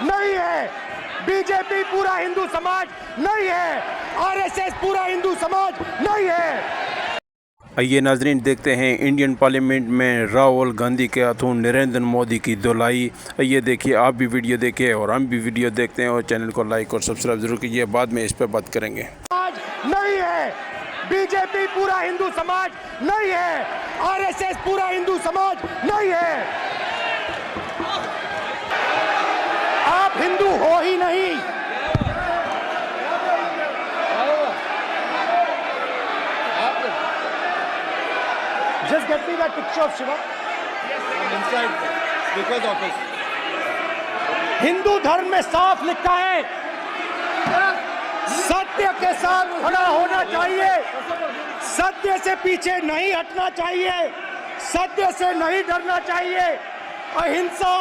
नहीं है, बीजेपी पूरा हिंदू समाज नहीं है, आरएसएस पूरा हिंदू समाज नहीं है। आइए नाजरीन, देखते हैं इंडियन पार्लियामेंट में राहुल गांधी के हाथों नरेंद्र मोदी की धुलाई। आइए देखिए, आप भी वीडियो देखें और हम भी वीडियो देखते हैं, और चैनल को लाइक और सब्सक्राइब जरूर कीजिए। बाद में इस पर बात करेंगे। समाज नहीं है, बीजेपी पूरा हिंदू समाज नहीं है, आरएसएस पूरा हिंदू समाज नहीं है। आप हिंदू हो ही नहीं। Just get me that picture of Shiva. I'm inside because of it. Hindu धर्म में साफ लिखा है, सत्य के साथ खड़ा होना चाहिए, सत्य से पीछे नहीं हटना चाहिए, सत्य से नहीं डरना चाहिए। अहिंसा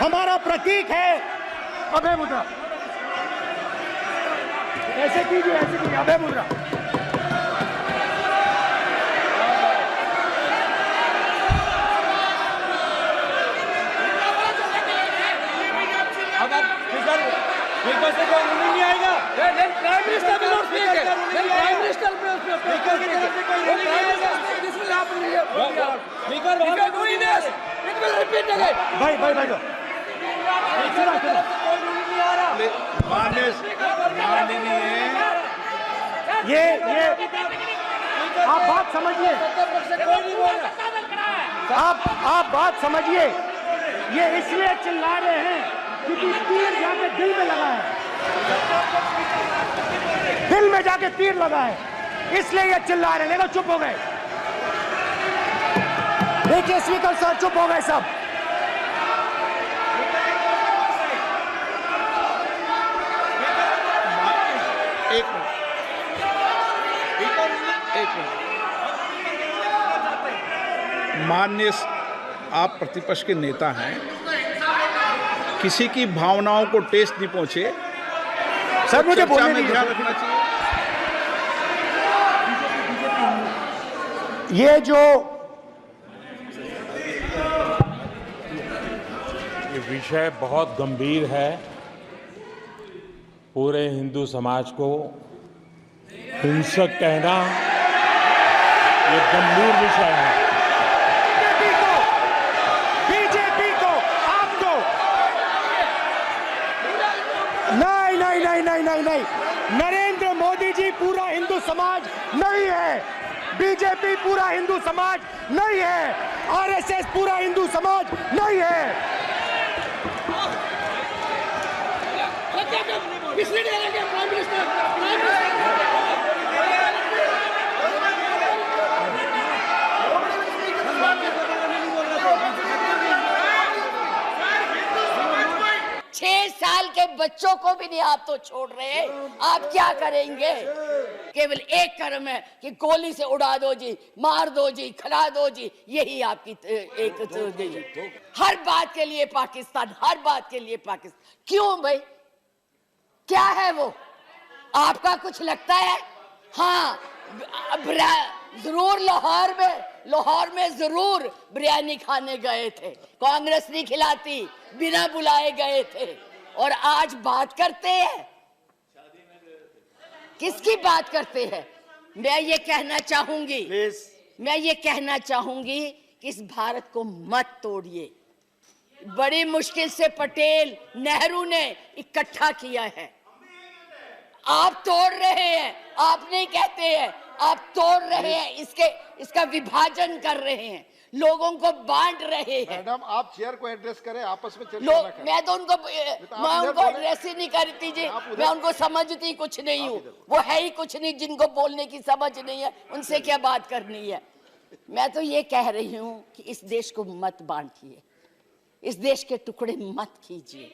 हमारा प्रतीक है। अभय मुद्रा ऐसे कीजिए, अभय मुद्रा। स्पीकर से कोई नहीं आएगा। Prime minister will not speak. Then prime minister will speak. This will happen here. Speaker If you are doing this, it will repeat again. भाई कोई नहीं आ रहा। माननीय ये आप बात समझिए, कोई नहीं बोल रहा। आप बात समझिए। ये इसलिए चिल्ला रहे हैं क्योंकि तीर जाके दिल में लगा है, दिल में जाके तीर लगा है, इसलिए ये चिल्ला रहे हैं। देखो चुप हो गए, देखिए स्पीकर साहब चुप हो गए सब। एक मिनट। माननीय आप प्रतिपक्ष के नेता हैं, किसी की भावनाओं को ठेस नहीं पहुंचे। सर मुझे चर्चा बोलने में दीजिए। ध्यान रखना चाहिए। ये विषय बहुत गंभीर है। पूरे हिंदू समाज को हिंसक कहना ये गंभीर विषय है। बीजेपी को आपको नहीं, नरेंद्र मोदी जी पूरा हिंदू समाज नहीं है, बीजेपी पूरा हिंदू समाज नहीं है, आरएसएस पूरा हिंदू समाज नहीं है। प्राइम मिनिस्टर साल के बच्चों को भी नहीं आप तो छोड़ रहे। आप क्या करेंगे? केवल एक कर्म है कि गोली से उड़ा दो जी, मार दो जी, खिला दो जी, यही आपकी एक हर बात के लिए पाकिस्तान, हर बात के लिए पाकिस्तान। क्यों भाई, क्या है वो? आपका कुछ लगता है? हाँ जरूर लाहौर में जरूर बिरयानी खाने गए थे, कांग्रेस नहीं खिलाती, बिना बुलाए गए थे। और आज बात करते हैं, किसकी बात करते हैं? मैं ये कहना चाहूंगी कि इस भारत को मत तोड़िए। बड़ी मुश्किल से पटेल नेहरू ने इकट्ठा किया है, आप तोड़ रहे हैं। आप नहीं कहते हैं, आप तोड़ रहे हैं, इसका विभाजन कर रहे हैं, लोगों को बांट रहे हैं। मैडम आप चेयर को एड्रेस करें, आपस में चर्चा ना करें। मैं उनको एड्रेस ही नहीं करती जी, मैं उनको समझती कुछ नहीं हूँ, वो है ही कुछ नहीं, जिनको बोलने की समझ नहीं है उनसे क्या बात करनी है। मैं तो ये कह रही हूँ कि इस देश को मत बांटिए, इस देश के टुकड़े मत कीजिए,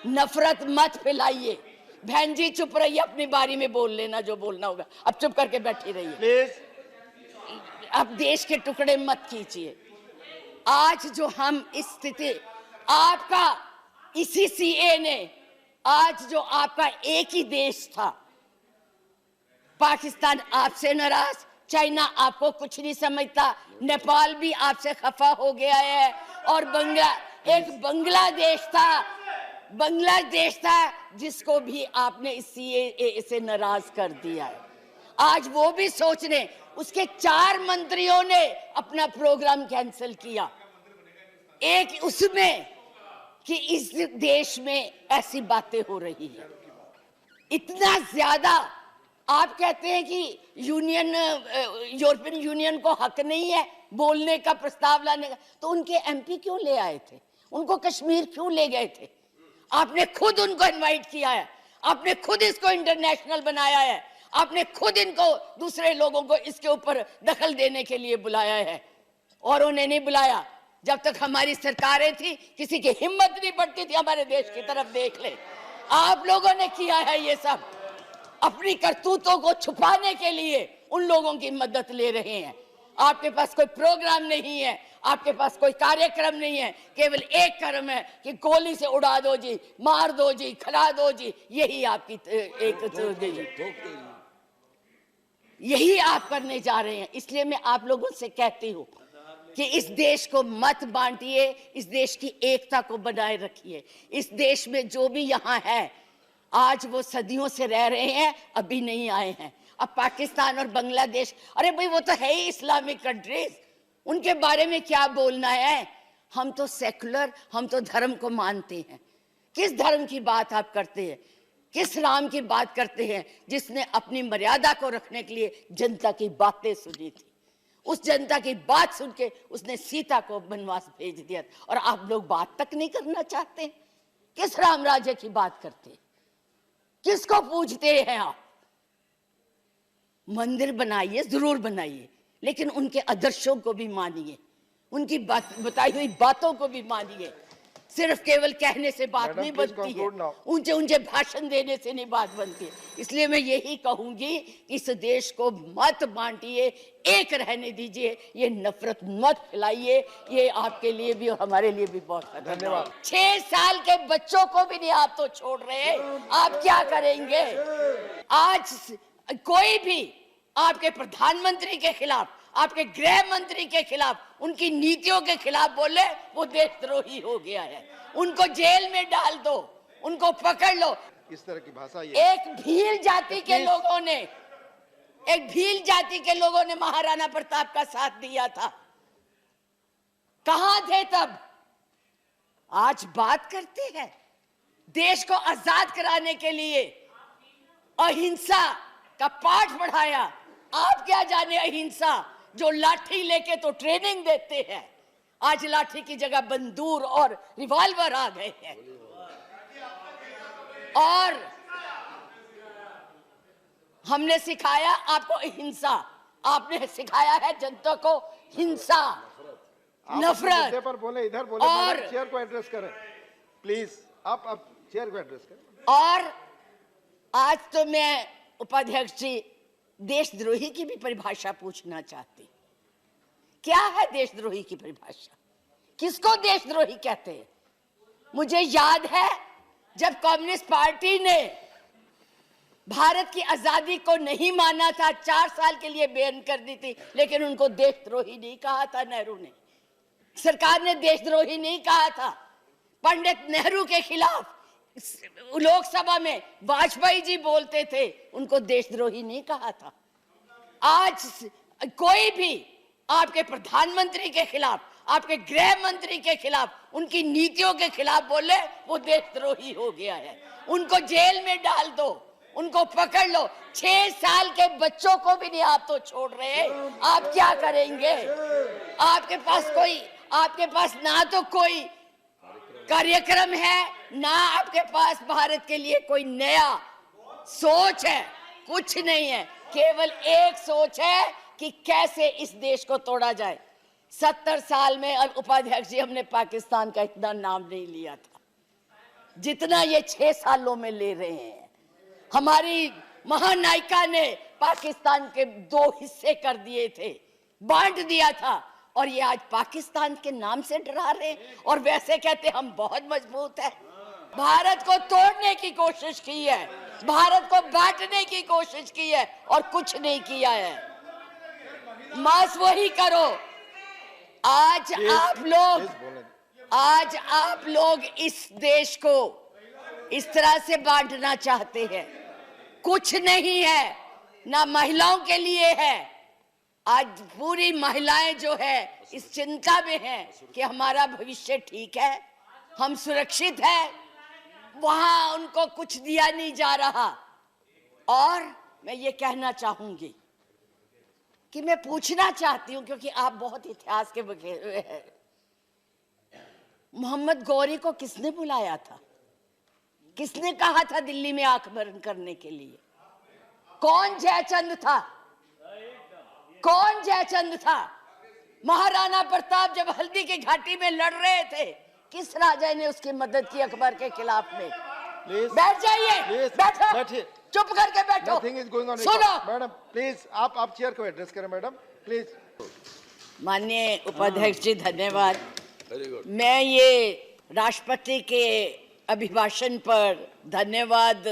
नफरत मत फैलाइए। बहन जी चुप रहिए, अपनी बारी में बोल लेना जो बोलना होगा, अब चुप करके बैठी रहिए प्लीज। अब देश के टुकड़े मत कीजिए। आज जो हम इस स्थिति, आपका इसी सीए ने, आज जो आपका एक ही देश था, पाकिस्तान आपसे नाराज, चाइना आपको कुछ नहीं समझता, नेपाल भी आपसे खफा हो गया है, और एक बांग्लादेश था बांग्लादेश था जिसको भी आपने इस सीएए से नाराज कर दिया है। आज वो भी सोच रहे, उसके 4 मंत्रियों ने अपना प्रोग्राम कैंसिल किया। एक उसमें कि इस देश में ऐसी बातें हो रही है, इतना ज्यादा। आप कहते हैं कि यूरोपियन यूनियन को हक नहीं है बोलने का, प्रस्ताव लाने का, तो उनके एमपी क्यों ले आए थे? उनको कश्मीर क्यों ले गए थे? आपने खुद उनको इनवाइट किया है, आपने खुद इसको इंटरनेशनल बनाया है, आपने खुद इनको, दूसरे लोगों को इसके ऊपर दखल देने के लिए बुलाया है। और उन्हें नहीं बुलाया। जब तक हमारी सरकारें थी किसी की हिम्मत नहीं पड़ती थी हमारे देश की तरफ देख ले। आप लोगों ने किया है ये सब, अपनी करतूतों को छुपाने के लिए उन लोगों की मदद ले रहे हैं। आपके पास कोई प्रोग्राम नहीं है, आपके पास कोई कार्यक्रम नहीं है, केवल एक कर्म है कि गोली से उड़ा दो जी, मार दो जी, खिला दो जी, यही आपकी यही आप करने जा रहे हैं। इसलिए मैं आप लोगों से कहती हूं कि इस देश को मत बांटिए, इस देश की एकता को बनाए रखिए। इस देश में जो भी यहाँ है, आज वो सदियों से रह रहे हैं, अभी नहीं आए हैं। अब पाकिस्तान और बांग्लादेश, अरे भाई वो तो है ही इस्लामिक कंट्रीज, उनके बारे में क्या बोलना है? हम तो सेकुलर, हम तो धर्म को मानते हैं। किस धर्म की बात आप करते हैं? किस राम की बात करते हैं जिसने अपनी मर्यादा को रखने के लिए जनता की बातें सुनी थी? उस जनता की बात सुन के उसने सीता को वनवास भेज दिया, और आप लोग बात तक नहीं करना चाहते। किस राम राज्य की बात करते हैं? किसको पूजते हैं आप? मंदिर बनाइए, जरूर बनाइए, लेकिन उनके आदर्शों को भी मानिए, उनकी बताई हुई बातों को भी मानिए। सिर्फ केवल कहने से बात नहीं बनती है, ऊंचे ऊंचे भाषण देने से नहीं बात बनती है। इसलिए मैं यही कहूंगी कि इस देश को मत बांटिए, एक रहने दीजिए, ये नफरत मत फैलाइए। ये आपके लिए भी और हमारे लिए भी बहुत धन्यवाद। 6 साल के बच्चों को भी नहीं आप तो छोड़ रहे, आप क्या करेंगे? आज कोई भी आपके प्रधानमंत्री के खिलाफ, आपके गृह मंत्री के खिलाफ, उनकी नीतियों के खिलाफ बोले, वो देशद्रोही हो गया है। उनको जेल में डाल दो, उनको पकड़ लो। इस तरह की भाषा ये एक भील जाति के लोगों ने, एक भील जाति के लोगों ने महाराणा प्रताप का साथ दिया था, कहां थे तब? आज बात करते हैं देश को आजाद कराने के लिए अहिंसा का पाठ पढ़ाया। आप क्या जाने अहिंसा, जो लाठी लेके तो ट्रेनिंग देते हैं, आज लाठी की जगह बंदूक और रिवॉल्वर आ गए हैं। और हमने सिखाया आपको अहिंसा, आपने सिखाया है जनता को हिंसा, नफरत। पर बोले, इधर बोले, और चेयर को एड्रेस करें प्लीज। आप चेयर को एड्रेस करें। और आज तो मैं उपाध्यक्ष जी देशद्रोही की भी परिभाषा पूछना चाहती। क्या है देशद्रोही की परिभाषा? किसको देशद्रोही कहते हैं? मुझे याद है जब कम्युनिस्ट पार्टी ने भारत की आजादी को नहीं माना था, 4 साल के लिए बैन कर दी थी, लेकिन उनको देशद्रोही नहीं कहा था नेहरू ने। सरकार ने देशद्रोही नहीं कहा था। पंडित नेहरू के खिलाफ लोकसभा में वाजपेयी जी बोलते थे, उनको देशद्रोही नहीं कहा था। आज कोई भी आपके प्रधानमंत्री के खिलाफ, आपके गृह मंत्री के खिलाफ, उनकी नीतियों के खिलाफ बोले, वो देशद्रोही हो गया है। उनको जेल में डाल दो, उनको पकड़ लो। 6 साल के बच्चों को भी नहीं आप तो छोड़ रहे, आप क्या करेंगे? आपके पास ना तो कोई कार्यक्रम है, ना आपके पास भारत के लिए कोई नया सोच है, कुछ नहीं है। केवल एक सोच है कि कैसे इस देश को तोड़ा जाए। 70 साल में उपाध्यक्ष जी हमने पाकिस्तान का इतना नाम नहीं लिया था जितना ये 6 सालों में ले रहे हैं। हमारी महानायिका ने पाकिस्तान के 2 हिस्से कर दिए थे, बांट दिया था, और ये आज पाकिस्तान के नाम से डरा रहे हैं, और वैसे कहते हम बहुत मजबूत है। भारत को तोड़ने की कोशिश की है, भारत को बांटने की कोशिश की है, और कुछ नहीं किया है। बस वही करो। आज आप लोग इस देश को इस तरह से बांटना चाहते हैं। कुछ नहीं है, ना महिलाओं के लिए है। आज पूरी महिलाएं जो है इस चिंता में हैं कि हमारा भविष्य ठीक है, हम सुरक्षित है, वहां उनको कुछ दिया नहीं जा रहा। और मैं ये कहना चाहूंगी कि मैं पूछना चाहती हूं, क्योंकि आप बहुत इतिहास के बखे हुए हैं, मोहम्मद गौरी को किसने बुलाया था? किसने कहा था दिल्ली में आंख बंद करने के लिए? कौन जयचंद था? कौन जयचंद था? महाराणा प्रताप जब हल्दी की घाटी में लड़ रहे थे, किस राजा ने उसकी मदद की अकबर के खिलाफ में? बैठ जाइए, बैठो, बैठिए, चुप करके बैठो। Nothing is going on. सुनो मैडम प्लीज, आप चेयर को एड्रेस करें मैडम प्लीज। माननीय उपाध्यक्ष जी, धन्यवाद। मैं ये राष्ट्रपति के अभिभाषण पर धन्यवाद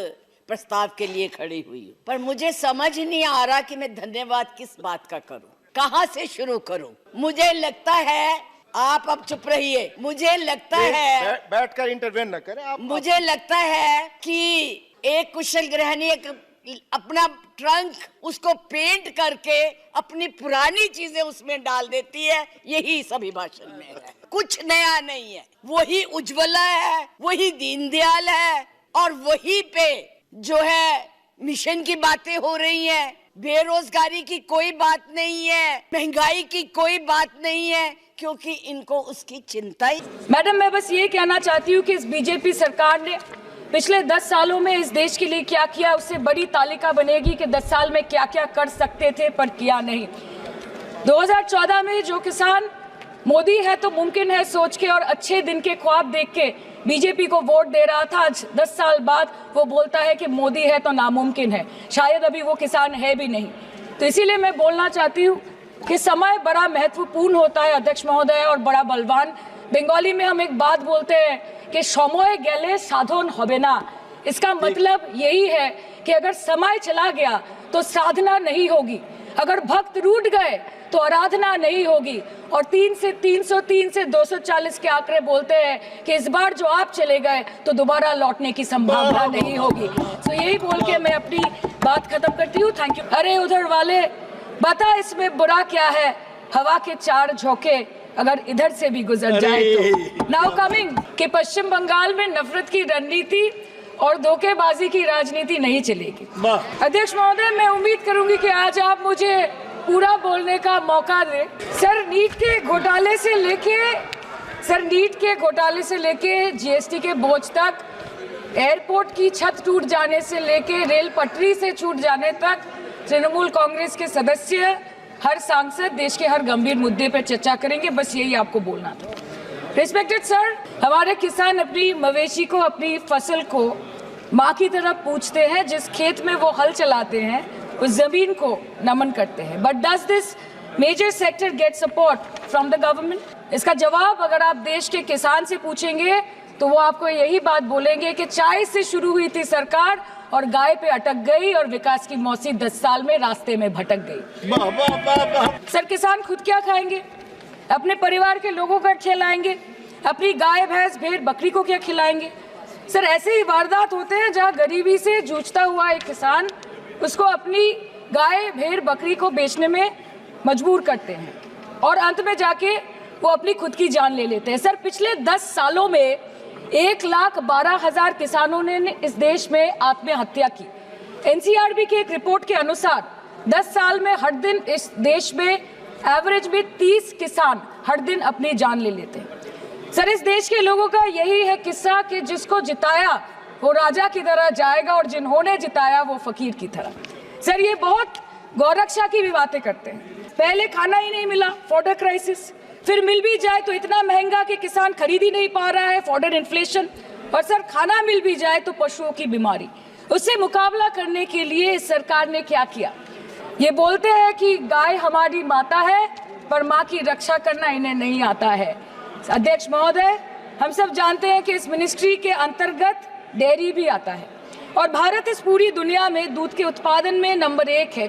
प्रस्ताव के लिए खड़ी हुई हूँ, पर मुझे समझ नहीं आ रहा कि मैं धन्यवाद किस बात का करूं, कहां से शुरू करूं। मुझे लगता है आप अब चुप रहिए। मुझे लगता है बैठकर इंटरवेन न करें आप। मुझे लगता है कि एक कुशल गृहिणी अपना ट्रंक उसको पेंट करके अपनी पुरानी चीजें उसमें डाल देती है। यही सभी भाषण में है, कुछ नया नहीं है। वही उज्ज्वला है, वही दीनदयाल है, और वही पे जो है मिशन की बातें हो रही हैं। बेरोजगारी की कोई बात नहीं है, महंगाई की कोई बात नहीं है, क्योंकि इनको उसकी चिंता ही। मैडम, मैं बस ये कहना चाहती हूँ कि इस बीजेपी सरकार ने पिछले 10 सालों में इस देश के लिए क्या किया, उससे बड़ी तालिका बनेगी कि 10 साल में क्या क्या कर सकते थे पर किया नहीं। 2014 में जो किसान मोदी है तो मुमकिन है सोच के और अच्छे दिन के ख्वाब देख के बीजेपी को वोट दे रहा था, आज 10 साल बाद वो बोलता है कि मोदी है तो नामुमकिन है। शायद अभी वो किसान है भी नहीं। तो इसीलिए मैं बोलना चाहती हूँ कि समय बड़ा महत्वपूर्ण होता है अध्यक्ष महोदय, और बड़ा बलवान। बंगाली में हम एक बात बोलते हैं कि समय गेले साधन होबे ना। इसका मतलब यही है कि अगर समय चला गया तो साधना नहीं होगी, अगर भक्त रूठ गए तो आराधना नहीं होगी। और 3 से 303 से 240 के आंकड़े बोलते हैं कि इस बार जो आप चले गए तो दोबारा लौटने की संभावना नहीं होगी। तो यही बोल के मैं अपनी बात खत्म करती हूँ। Thank you. अरे उधर वाले, बता इसमें बुरा क्या है, हवा के 4 झोंके अगर इधर से भी गुजर जाए तो। नाउ कमिंग कि पश्चिम बंगाल में नफरत की रणनीति और धोखेबाजी की राजनीति नहीं चलेगी। अध्यक्ष महोदय, मैं उम्मीद करूंगी कि आज आप मुझे पूरा बोलने का मौका दें। सर, नीट के घोटाले से लेके जीएसटी के बोझ तक, एयरपोर्ट की छत टूट जाने से लेके रेल पटरी से छूट जाने तक, तृणमूल कांग्रेस के सदस्य, हर सांसद देश के हर गंभीर मुद्दे पर चर्चा करेंगे। बस यही आपको बोलना था। रिस्पेक्टेड सर, हमारे किसान अपनी मवेशी को, अपनी फसल को माँ की तरफ पूछते हैं। जिस खेत में वो हल चलाते हैं उस जमीन को नमन करते हैं। But does this major sector get support from the government? इसका जवाब अगर आप देश के किसान से पूछेंगे तो वो आपको यही बात बोलेंगे कि चाय से शुरू हुई थी सरकार और गाय पे अटक गई और विकास की मौसी 10 साल में रास्ते में भटक गई। सर, किसान खुद क्या खाएंगे? अपने परिवार के लोगों का खिलाएंगे? अपनी गाय, भैंस, भेड़, बकरी को क्या खिलाएंगे? सर, ऐसे ही वारदात होते हैं जहां गरीबी से जूझता हुआ एक किसान उसको अपनी गाय, भेड़, बकरी को बेचने में मजबूर करते हैं और अंत में जाके वो अपनी खुद की जान ले लेते हैं। सर, पिछले 10 सालों में 1,12,000 किसानों ने इस देश में आत्महत्या की। एनसीआरबी की एक रिपोर्ट के अनुसार 10 साल में हर दिन इस देश में एवरेज में 30 किसान हर दिन अपनी जान ले लेते हैं। सर, इस देश के लोगों का यही है किस्सा कि जिसको जिताया वो राजा की तरह जाएगा और जिन्होंने जिताया वो फकीर की तरह। सर, ये बहुत गौरक्षा की भी बातें करते हैं। पहले खाना ही नहीं मिला, फॉडर क्राइसिस, फिर मिल भी जाए तो इतना महंगा कि किसान खरीद ही नहीं पा रहा है, फॉडर इन्फ्लेशन, और सर खाना मिल भी जाए तो पशुओं की बीमारी। उससे मुकाबला करने के लिए इस सरकार ने क्या किया? ये बोलते हैं कि गाय हमारी माता है, पर माँ की रक्षा करना इन्हें नहीं आता है। अध्यक्ष महोदय, हम सब जानते हैं कि इस मिनिस्ट्री के अंतर्गत डेयरी भी आता है और भारत इस पूरी दुनिया में दूध के उत्पादन में नंबर 1 है।